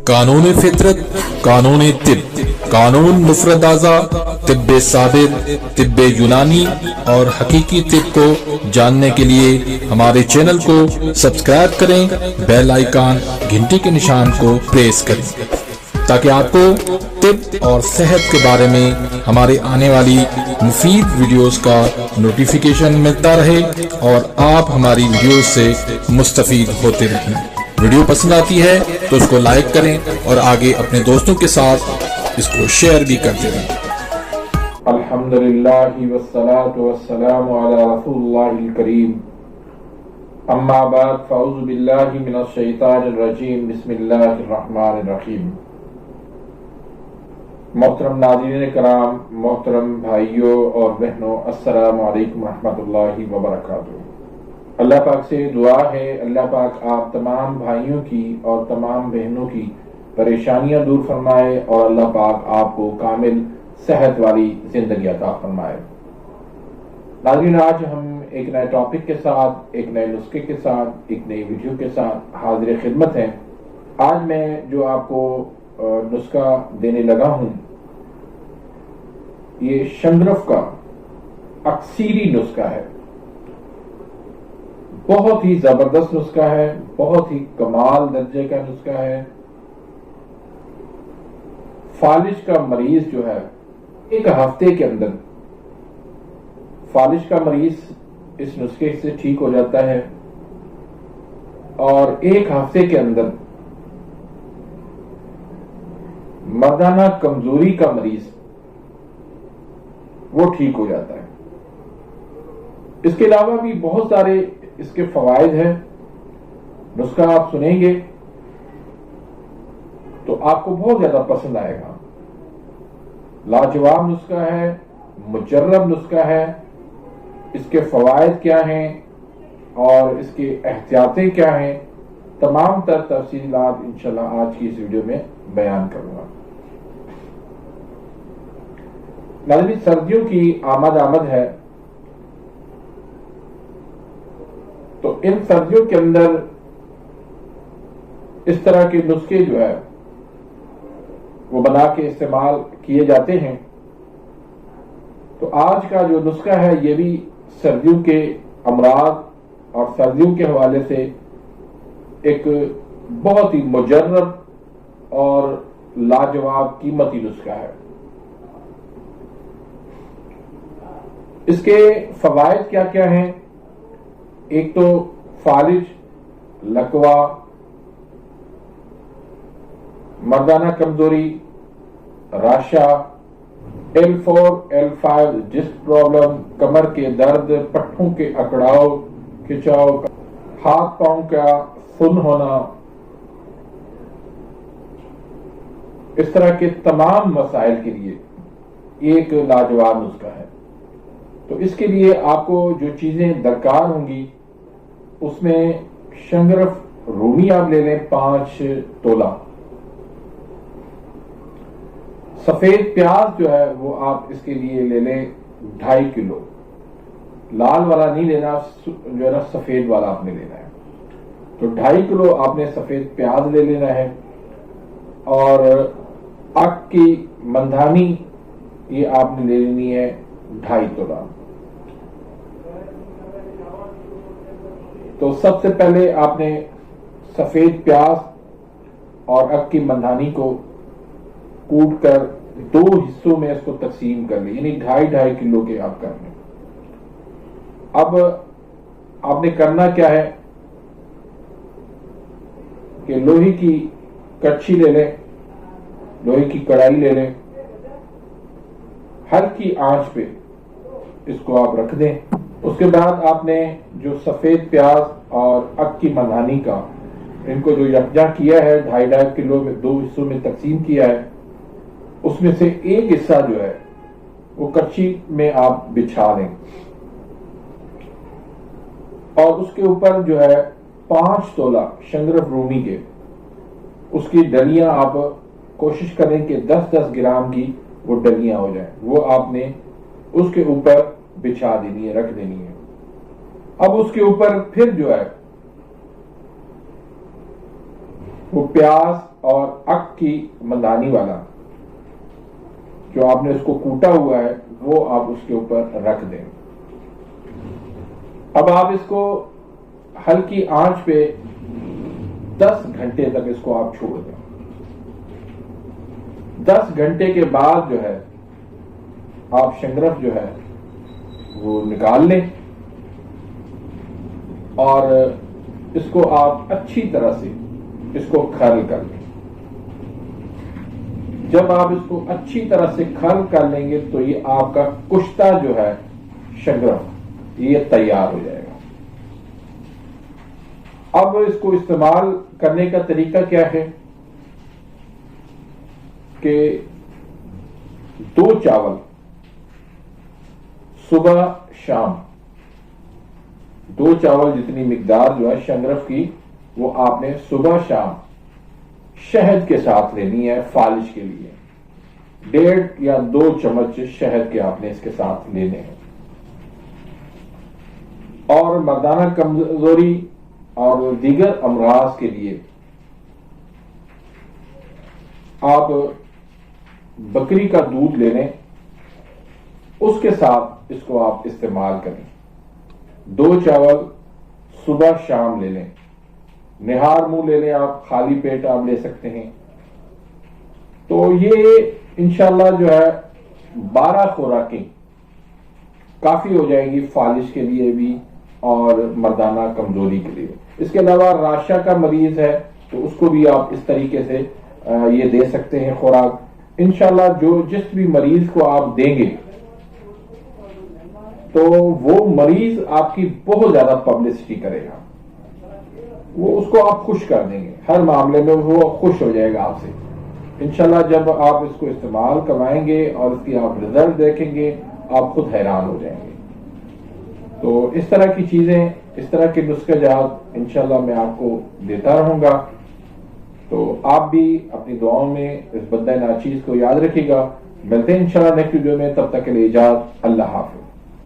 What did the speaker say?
कानून फितरत, कानून तिब, कानून मुफरद आज़ा, तिब्ब साबिर, तिब्ब यूनानी और हकीकी तिब को जानने के लिए हमारे चैनल को सब्सक्राइब करें, बेल आइकन घंटी के निशान को प्रेस करें ताकि आपको तिब और सेहत के बारे में हमारे आने वाली मुफीद वीडियोस का नोटिफिकेशन मिलता रहे और आप हमारी वीडियोस से मुस्तफीद होते रहें। वीडियो पसंद आती है तो उसको लाइक करें और आगे अपने दोस्तों के साथ इसको शेयर भी करते रहें। अल्हम्दुलिल्लाहि वस्सलातु वस्सलामु अला रसूलिल्लाहिल करीम। अम्मा बाद फ़अऊज़ु बिल्लाहि मिनश शैतानिर रजीम। बिस्मिल्लाहिर रहमानिर रहीम। मोहतरम नाज़रीन कराम, मोहतरम भाइयों और बहनों, अस्सलामु अलैकुम रहमतुल्लाहि व बरकातुहू। अल्लाह पाक से दुआ है, अल्लाह पाक आप तमाम भाइयों की और तमाम बहनों की परेशानियां दूर फरमाए और अल्लाह पाक आपको कामिल सेहत वाली जिंदगी अता फरमाए। नाज़रीन, आज हम एक नए टॉपिक के साथ, एक नए नुस्खे के साथ, एक नई वीडियो के साथ हाजिर खिदमत हैं। आज मैं जो आपको नुस्खा देने लगा हूं, ये शंगरफ का अक्सीरी नुस्खा है। बहुत ही जबरदस्त नुस्खा है, बहुत ही कमाल दर्जे का नुस्खा है। फालिज का मरीज जो है, एक हफ्ते के अंदर फालिज का मरीज इस नुस्खे से ठीक हो जाता है और एक हफ्ते के अंदर मर्दाना कमजोरी का मरीज वो ठीक हो जाता है। इसके अलावा भी बहुत सारे इसके फवायद हैं। नुस्खा आप सुनेंगे तो आपको बहुत ज्यादा पसंद आएगा। लाजवाब नुस्खा है, मुजर्रब नुस्खा है। इसके फवायद क्या हैं और इसके एहतियातें क्या हैं, तमाम तर तफसीलात इंशाल्लाह आज की इस वीडियो में बयान करूंगा। नाज़रीन, सर्दियों की आमद है, तो इन सर्दियों के अंदर इस तरह के नुस्खे जो है वो बना के इस्तेमाल किए जाते हैं। तो आज का जो नुस्खा है ये भी सर्दियों के अमराज और सर्दियों के हवाले से एक बहुत ही मुजर्रब और लाजवाब कीमती नुस्खा है। इसके फवायद क्या क्या हैं? एक तो फालिज, लकवा, मर्दाना कमजोरी, Rasha, L4, L5 disc problem, कमर के दर्द, पट्टों के अकड़ाव, खिंचाव, हाथ पांव का सुन्न होना, इस तरह के तमाम मसाइल के लिए एक लाजवाब नुस्खा है। तो इसके लिए आपको जो चीजें दरकार होंगी उसमें शंगरफ रूमी आप ले लें 5 तोला। सफेद प्याज जो है वो आप इसके लिए ले लें 2.5 किलो। लाल वाला नहीं लेना, जो है ना सफेद वाला आपने लेना है। तो 2.5 किलो आपने सफेद प्याज ले लेना है। और आग की मंधानी ये आपने ले लेनी है 2.5 तोला। तो सबसे पहले आपने सफेद प्याज और अग की मंधानी को कूट कर 2 हिस्सों में इसको तकसीम कर ले, यानी 2.5 किलो के आप कर लें। अब आपने करना क्या है कि लोहे की कड़छी ले लें, लोहे की कढ़ाई ले लें, हल्की आंच पे इसको आप रख दें। उसके बाद आपने जो सफेद प्याज और अग की मंधानी का इनको जो यकजा किया है, 2.5 किलो में 2 हिस्सों में तकसीम किया है, उसमें से एक हिस्सा जो है वो कच्ची में आप बिछा दें और उसके ऊपर जो है 5 तोला शंगरफ रूमी के उसकी डलियां आप कोशिश करें कि 10-10 ग्राम की वो डलियां हो जाए, वो आपने उसके ऊपर बिछा देनी है, रख देनी है। अब उसके ऊपर फिर जो है وہ پیاز اور اک کی مندانی والا جو آپ نے اس کو کوٹا ہوا ہے وہ آپ اس کے اوپر رکھ دیں. اب آپ اس کو ہلکی آنچ پہ 10 گھنٹے تک اس کو آپ چھوڑ دیں. 10 گھنٹے کے بعد جو ہے آپ شنگرف جو ہے وہ نکال لیں اور اس کو آپ اچھی طرح سے اس کو کھل کر لیں. جب آپ اس کو اچھی طرح سے کھل کر لیں گے تو یہ آپ کا کشتہ جو ہے شنگرف یہ تیار ہو جائے گا. اب اس کو استعمال کرنے کا طریقہ کیا ہے کہ 2 چاول صبح شام 2 چاول جتنی مقدار جو ہے شنگرف کی وہ آپ نے صبح شام شہد کے ساتھ لینی ہے. فالش کے لیے 1.5 یا 2 چمچ شہد کے آپ نے اس کے ساتھ لینے ہیں. اور مردانہ کمزوری اور دیگر امراض کے لیے آپ بکری کا دودھ لے لیں, اس کے ساتھ اس کو آپ استعمال کریں. 2 چاول صبح شام لے لیں. نہار منہ لے لیں, آپ خالی پیٹ آپ لے سکتے ہیں. تو یہ انشاءاللہ جو ہے 12 خوراکیں کافی ہو جائیں گی فالش کے لیے بھی اور مردانہ کمزوری کے لیے. اس کے علاوہ راشا کا مریض ہے تو اس کو بھی آپ اس طریقے سے یہ دے سکتے ہیں خوراک. انشاءاللہ جس بھی مریض کو آپ دیں گے تو وہ مریض آپ کی بہت زیادہ پبلسٹی کرے گا. وہ اس کو آپ خوش کر دیں گے, ہر معاملے میں وہ خوش ہو جائے گا آپ سے. انشاءاللہ جب آپ اس کو استعمال کروائیں گے اور اس کی آپ رزلٹ دیکھیں گے آپ خود حیران ہو جائیں گے. تو اس طرح کی چیزیں, اس طرح کے نسخہ جات انشاءاللہ میں آپ کو دیتا رہوں گا. تو آپ بھی اپنی دعاؤں میں اس بندہ ناچیز کو یاد رکھیے گا. ملتے ہیں انشاءاللہ نیکسٹ ویڈیو میں, تب تک کے لیے اجازت. اللہ حافظ.